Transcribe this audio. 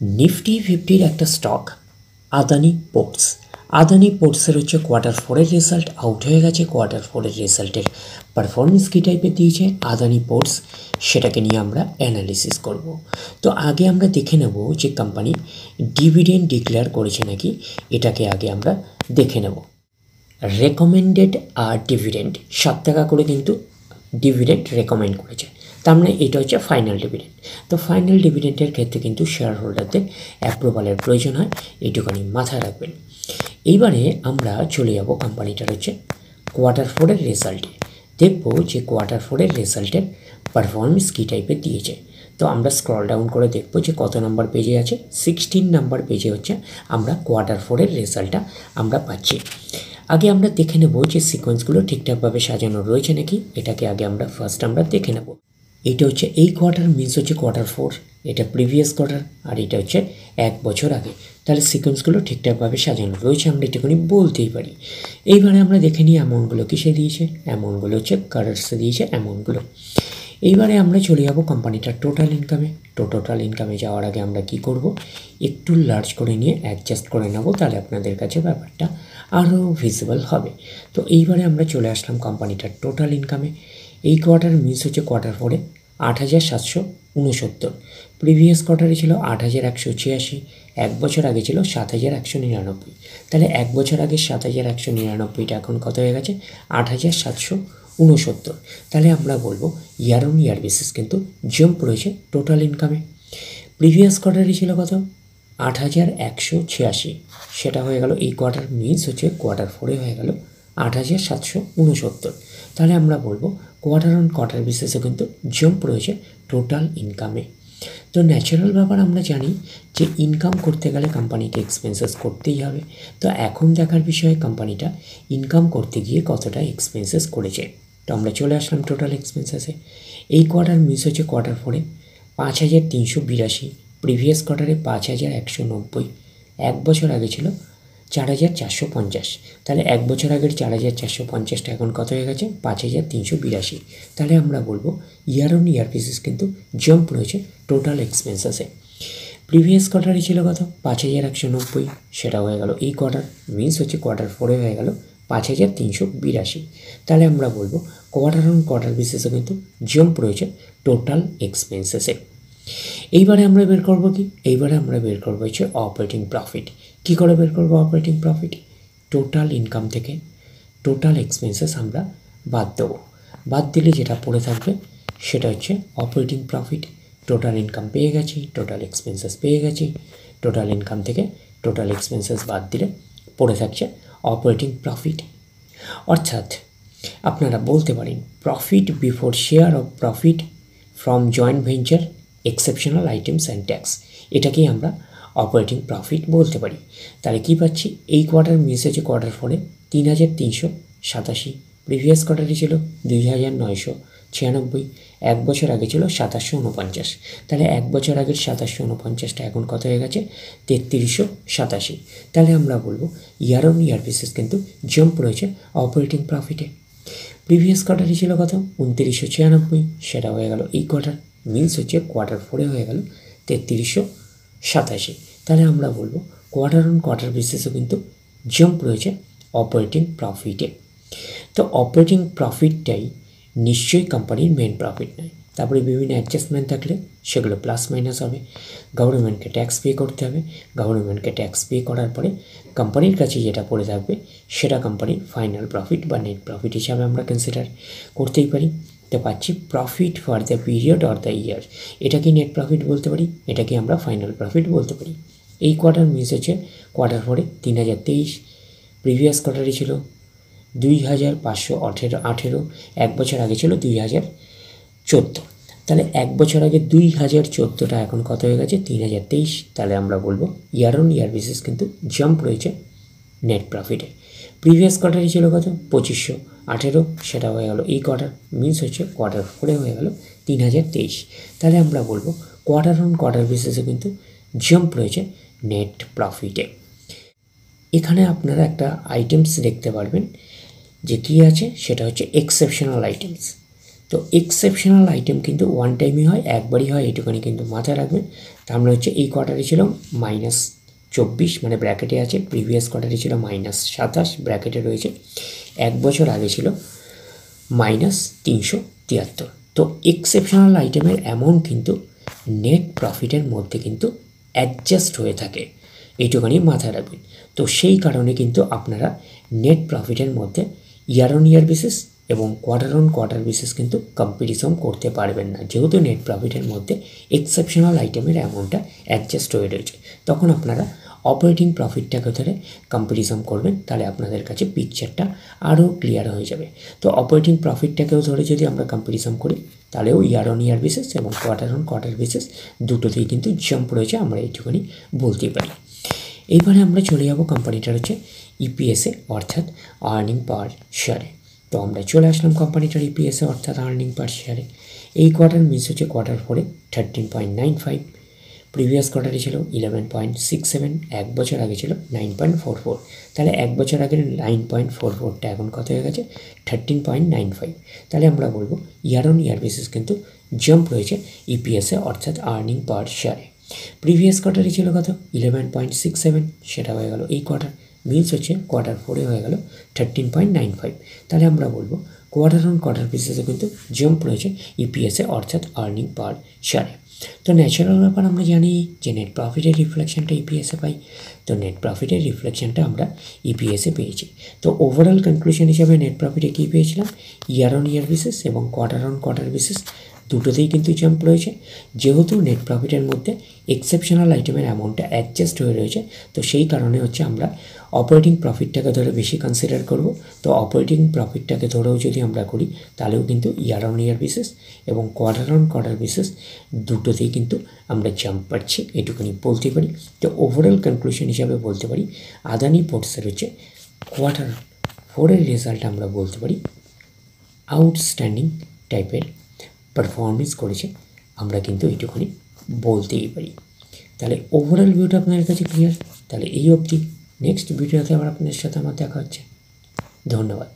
Nifty ফিফটির একটা stock Adani ports. Adani পোর্টসের হচ্ছে quarter ফোরের রেজাল্ট আউট হয়ে গেছে। কোয়ার্টার ফোরের রেজাল্টের পারফরমেন্স কী টাইপের দিয়েছে আদানি পোর্টস, সেটাকে নিয়ে আমরা অ্যানালিসিস করব। তো আগে আমরা দেখে নেব যে কোম্পানি ডিভিডেন্ড ডিক্লেয়ার করেছে নাকি, এটাকে আগে আমরা দেখে নেব। রেকমেন্ডেড আর ডিভিডেন্ড 7 টাকা করে কিন্তু ডিভিডেন্ড রেকমেন্ড করেছে, তার মানে এটা হচ্ছে ফাইনাল ডিভিডেন্ড। তো ফাইনাল ডিভিডেন্ডের ক্ষেত্রে কিন্তু শেয়ার হোল্ডারদের অ্যাপ্রুভালের প্রয়োজন হয়, এইটুখানি মাথায় রাখবেন। এইবারে আমরা চলে যাব কোম্পানিটার হচ্ছে কোয়ার্টার ফোরের রেজাল্টে, দেখব যে কোয়ার্টার ফোরের রেজাল্টের পারফরমেন্স কী টাইপের দিয়েছে। তো আমরা স্ক্রল ডাউন করে দেখব যে কত নম্বর পেজে আছে। 16 নম্বর পেজে হচ্ছে আমরা কোয়ার্টার ফোরের রেজাল্টটা আমরা পাচ্ছি। আগে আমরা দেখে নেব যে সিকোয়েন্সগুলো ঠিকঠাকভাবে সাজানো রয়েছে নাকি, এটাকে আগে আমরা ফার্স্ট দেখে নেব। এটা হচ্ছে এই কোয়ার্টার, মিনস হচ্ছে কোয়ার্টার ফোর, এটা প্রিভিয়াস কোয়ার্টার, আর এটা হচ্ছে 1 বছর আগে। তাহলে সিকোয়েন্সগুলো ঠিকঠাকভাবে সাজানো রয়েছে, আমরা এটুকুনি বলতেই পারি। এইবারে আমরা দেখে নিই অ্যামাউন্টগুলো কিসে দিয়েছে। অ্যামাউন্টগুলো হচ্ছে কারেন্টসে দিয়েছে অ্যামাউন্টগুলো। এইবারে আমরা চলে যাব কোম্পানিটার টোটাল ইনকামে। টোটাল ইনকামে যাওয়ার আগে আমরা কি করব, একটু লার্জ করে নিয়ে অ্যাডজাস্ট করে নেব, তাহলে আপনাদের কাছে ব্যাপারটা আরও ভিজিবল হবে। তো এইবারে আমরা চলে আসলাম কোম্পানিটার টোটাল ইনকামে। এই কোয়ার্টার মিস হচ্ছে কোয়ার্টার ফোরে 8,769, প্রিভিয়াস কোয়ার্টারে ছিল 8,186, 1 বছর আগে ছিল 7,199। তাহলে 1 বছর আগে 7,199টা এখন কত হয়ে গেছে 8,769। তাহলে আমরা বলবো ইয়ার অন ইয়ার বেসিস কিন্তু জাম্প রয়েছে টোটাল ইনকামে। প্রিভিয়াস কোয়ার্টারে ছিল কত 8,186, সেটা হয়ে গেল এই কোয়ার্টার মিস হচ্ছে কোয়ার্টার ফোরে হয়ে গেল 8,769। তাহলে আমরা বলবো কোয়ার্টার অন কোয়ার্টার বেসিসে কিন্তু জাম্প রয়েছে টোটাল ইনকামে। তো ন্যাচারাল ব্যাপার, আমরা জানি যে ইনকাম করতে গেলে কোম্পানিকে এক্সপেন্সেস করতেই হবে। তো এখন দেখার বিষয়ে কোম্পানিটা ইনকাম করতে গিয়ে কতটা এক্সপেন্সেস করেছে। তো আমরা চলে আসলাম টোটাল এক্সপেন্সেসে। এই কোয়ার্টার মিস হচ্ছে কোয়ার্টার ফোরে 5,382, প্রিভিয়াস কোয়ার্টারে 5,190, 1 বছর আগে ছিল 4,450। তাহলে 1 বছর আগের 4,450টা এখন কত হয়ে গেছে 5,382। তাহলে আমরা বলবো ইয়ার অন ইয়ার বেসিস কিন্তু জাম্প রয়েছে টোটাল এক্সপেন্সেসে। প্রিভিয়াস কোয়ার্টারে ছিল কত 5,190, সেটা হয়ে গেল এই কোয়ার্টার মিনস হচ্ছে কোয়ার্টার ফোরে হয়ে গেল 5,382। তাহলে আমরা বলবো কোয়ার্টার অন কোয়ার্টার বেসিসে কিন্তু জাম্প রয়েছে টোটাল এক্সপেন্সেসে। এইবারে আমরা বের করব কি, এইবারে আমরা বের করবো হচ্ছে অপারেটিং প্রফিট। কী করে বের করবো অপারেটিং প্রফিট, টোটাল ইনকাম থেকে টোটাল এক্সপেন্সেস আমরা বাদ দেবো। বাদ দিলে যেটা পড়ে থাকবে সেটা হচ্ছে অপারেটিং প্রফিট। টোটাল ইনকাম পেয়ে গেছি, টোটাল এক্সপেন্সেস পেয়ে গেছি, টোটাল ইনকাম থেকে টোটাল এক্সপেন্সেস বাদ দিলে পড়ে থাকছে অপারেটিং প্রফিট। অর্থাৎ আপনারা বলতে পারেন profit before share of profit from joint venture exceptional items and tax, এটাকেই আমরা অপারেটিং প্রফিট বলতে পারি। তাহলে কী পাচ্ছি, এই কোয়ার্টার মিস হয়েছে কোয়ার্টার ফোরে 3,387, প্রিভিয়াস কোয়ার্টারে ছিল 2,996, 1 বছর আগে ছিল 2,749। তাহলে 1 বছর আগের 2,749টা এখন কত হয়ে গেছে 3,387। তাহলে আমরা বলবো ইয়ার অন ইয়ার বেসিস কিন্তু জাম্প রয়েছে অপারেটিং প্রফিটে। প্রিভিয়াস কোয়ার্টারে ছিল কত 2,996, সেটা হয়ে গেল এই কোয়ার্টার মিনস হচ্ছে কোয়ার্টার ফোরে হয়ে গেল 3,387। তাহলে আমরা বলবো কোয়ার্টার অন কোয়ার্টার বেসিসে কিন্তু জাম্প রয়েছে অপারেটিং প্রফিটে। তো অপারেটিং প্রফিটটাই নিশ্চয়ই কোম্পানির মেন প্রফিট নয়। তারপরে বিভিন্ন অ্যাডজাস্টমেন্ট থাকলে সেগুলো প্লাস মাইনাস হবে। গভর্নমেন্টকে ট্যাক্স পে করতে হবে, গভর্নমেন্টকে ট্যাক্স পে করার পরে কোম্পানির কাছে যেটা পড়ে থাকবে সেটা কোম্পানির ফাইনাল প্রফিট বা নেট প্রফিট হিসাবে আমরা কনসিডার করতেই পারি। তো পাচ্ছি profit for the period or the year, এটাকে নেট প্রফিট বলতে পারি, এটাকে আমরা ফাইনাল প্রফিট বলতে পারি। এই কোয়ার্টার মিস হচ্ছে কোয়ার্টার ফোরে 3,023, প্রিভিয়াস কোয়ার্টারে ছিল 2,518, 1 বছর আগে ছিল 2,014। তাহলে 1 বছর আগে 2,014টা এখন কত হয়ে গেছে 3,023। তাহলে আমরা বলবো ইয়ার অন ইয়ার বেসিস কিন্তু জাম্প রয়েছে নেট প্রফিটে। প্রিভিয়াস কোয়ার্টারে ছিল কত 2,518, সেটা হয়ে গেল এই কোয়ার্টার মিনস হচ্ছে কোয়ার্টার ফোরে হয়ে গেল 3,023। তাহলে আমরা বলবো কোয়ার্টার অন কোয়ার্টার বেসিসে কিন্তু জাম্প রয়েছে নেট প্রফিটে। এখানে আপনারা একটা আইটেমস দেখতে পারবেন যে কী আছে, সেটা হচ্ছে এক্সেপশনাল আইটেমস। তো এক্সেপশনাল আইটেম কিন্তু ওয়ান টাইমই হয়, একবারই হয়, এটুখানি কিন্তু মাথায় রাখবেন। তার মানে হচ্ছে এই কোয়ার্টারে ছিল -24 মানে ব্র্যাকেটে আছে, প্রিভিয়াস কোয়ার্টারে ছিল -27 ব্র্যাকেটে রয়েছে, এক বছর আগে ছিল -373। তো এক্সেপশনাল আইটেমের অ্যামাউন্ট কিন্তু নেট প্রফিটের মধ্যে কিন্তু অ্যাডজাস্ট হয়ে থাকে, এইটুখানি মাথায় রাখবেন। তো সেই কারণে কিন্তু আপনারা নেট প্রফিটের মধ্যে ইয়ার অন ইয়ার বেসিস এবং কোয়ার্টার অন কোয়ার্টার বেসিস কিন্তু কম্পিটিশন করতে পারবেন না, যেহেতু নেট প্রফিটের মধ্যে এক্সেপশনাল আইটেমের অ্যামাউন্টটা অ্যাডজাস্ট হয়ে রয়েছে। তখন আপনারা অপারেটিং প্রফিটটাকে ধরে কম্পিটিশন করবেন, তাহলে আপনাদের কাছে পিকচারটা আরও ক্লিয়ার হয়ে যাবে। তো অপারেটিং প্রফিটটাকেও ধরে যদি আমরা কম্পিটিশন করি, তাহলেও ইয়ার অন ইয়ার বেসিস এবং কোয়ার্টার অন কোয়ার্টার বেসিস দুটোতেই কিন্তু জাম্প রয়েছে, আমরা এইটুখানি বলতেই পারি। এইবারে আমরা চলে যাব কোম্পানিটার হচ্ছে ইপিএসে অর্থাৎ আর্নিং পার শেয়ারে। তো আমরা চলে আসলাম কোম্পানিটার ইপিএসে অর্থাৎ আর্নিং পার শেয়ারে। এই কোয়ার্টার মিস হচ্ছে কোয়ার্টার 4-এ 13.95, প্রিভিয়াস কোয়ার্টারে ছিল 11.67, এক বছর আগে ছিল 9.44। তাহলে এক বছর আগের 9.44টা এখন কত হয়ে গেছে 13.95। তাহলে আমরা বলবো ইয়ার অন ইয়ার বেসিস কিন্তু জাম্প রয়েছে ইপিএসে অর্থাৎ আর্নিং পার শেয়ারে। প্রিভিয়াস কোয়ার্টারে ছিল কত 11.67, সেটা হয়ে গেল এই কোয়ার্টার, মিনস হচ্ছে কোয়ার্টার 4-এ হয়ে গেল 13.95। তাহলে আমরা বলবো কোয়ার্টার অন কোয়ার্টার বেসিসে কিন্তু জাম্প রয়েছে ইপিএসে অর্থাৎ আর্নিং পার শেয়ারে। তো ন্যাচারাল ব্যাপার আমরা জানি যে নেট প্রফিটের রিফ্লেকশনটা ইপিএসে পাই, তো নেট প্রফিটের রিফ্লেকশনটা আমরা ইপিএসে পেয়েছি। তো ওভারঅল কনক্লুশন হিসাবে নেট প্রফিটে কী পেয়েছিলাম, ইয়ার অন ইয়ার বেসিস এবং কোয়ার্টার অন কোয়ার্টার বেসিস দুটোতেই কিন্তু জাম্প রয়েছে। যেহেতু নেট প্রফিটের মধ্যে এক্সেপশনাল আইটেমের অ্যামাউন্টটা অ্যাডজাস্ট হয়ে রয়েছে, তো সেই কারণে হচ্ছে আমরা অপারেটিং প্রফিটটাকে ধরে বেশি কনসিডার করব। তো অপারেটিং প্রফিটটাকে ধরেও যদি আমরা করি, তাহলেও কিন্তু ইয়ার অন ইয়ার বেসিস এবং কোয়ার্টার অন কোয়ার্টার বেসিস দুটোতেই কিন্তু আমরা জাম্প পাচ্ছি, এটুকুনি বলতে পারি। তো ওভারঅল কনক্লুশন হিসাবে বলতে পারি আদানি পোর্টসের হচ্ছে কোয়ার্টার 4-এর রেজাল্ট আমরা বলতে পারি আউটস্ট্যান্ডিং টাইপের পারফরমেন্স করেছে, আমরা কিন্তু এইটুকুনি বলতেই পারি। তাহলে ওভারঅল ভিউটা আপনাদের কাছে ক্লিয়ার। তাহলে এই অবধি, নেক্সট ভিডিওতে আবার আপনাদের সাথে আমার দেখা হচ্ছে। ধন্যবাদ।